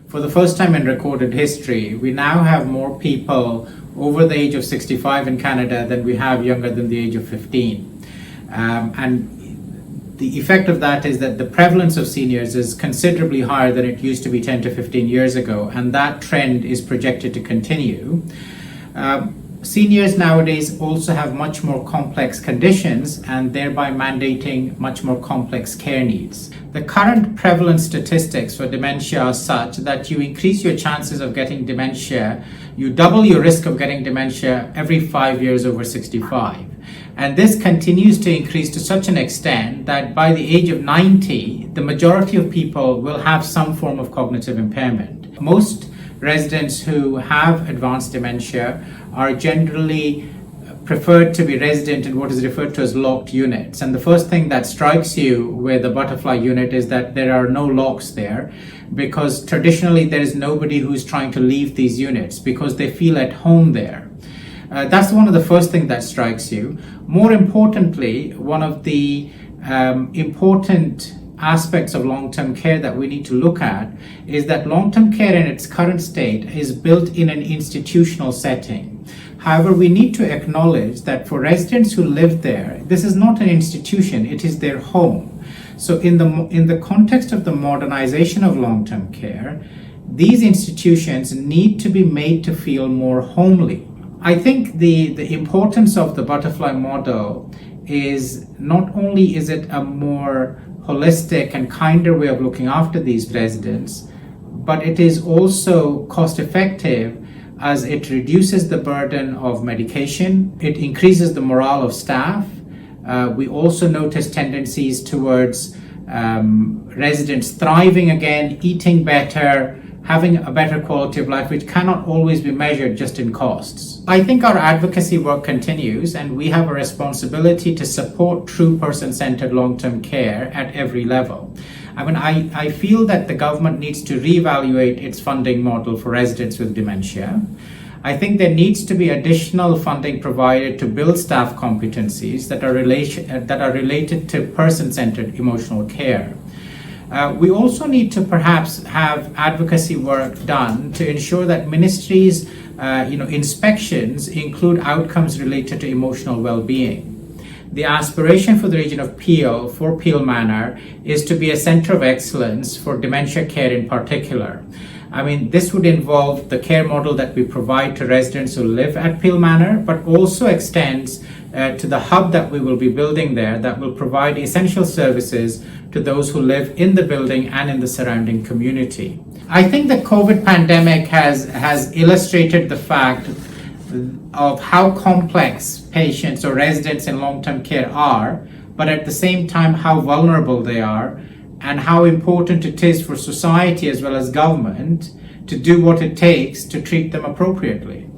For the first time in recorded history, we now have more people over the age of 65 in Canada than we have younger than the age of 15. And the effect of that is that the prevalence of seniors is considerably higher than it used to be 10 to 15 years ago, and that trend is projected to continue. Seniors nowadays also have much more complex conditions and thereby mandating much more complex care needs. The current prevalence statistics for dementia are such that you increase your chances of getting dementia, you double your risk of getting dementia every 5 years over 65. And this continues to increase to such an extent that by the age of 90, the majority of people will have some form of cognitive impairment. Most residents who have advanced dementia are generally preferred to be resident in what is referred to as locked units. And the first thing that strikes you with a butterfly unit is that there are no locks there, because traditionally there is nobody who is trying to leave these units because they feel at home there. That's one of the first things that strikes you. More importantly, one of the important aspects of long-term care that we need to look at is that long-term care in its current state is built in an institutional setting. However, we need to acknowledge that for residents who live there, this is not an institution, it is their home. So in the context of the modernization of long-term care, these institutions need to be made to feel more homely. I think the importance of the butterfly model is not only is it a more holistic and kinder way of looking after these residents, but it is also cost effective as it reduces the burden of medication, it increases the morale of staff. We also notice tendencies towards residents thriving again, eating better, having a better quality of life, which cannot always be measured just in costs. I think our advocacy work continues, and we have a responsibility to support true person-centered long-term care at every level. I feel that the government needs to reevaluate its funding model for residents with dementia. I think there needs to be additional funding provided to build staff competencies that are related to person-centered emotional care. We also need to perhaps have advocacy work done to ensure that ministries' inspections include outcomes related to emotional well-being. The aspiration for the region of Peel, for Peel Manor, is to be a center of excellence for dementia care in particular. This would involve the care model that we provide to residents who live at Peel Manor, but also extends to the hub that we will be building there that will provide essential services to those who live in the building and in the surrounding community. I think the COVID pandemic has illustrated the fact of how complex patients or residents in long-term care are, but at the same time how vulnerable they are, and how important it is for society as well as government to do what it takes to treat them appropriately.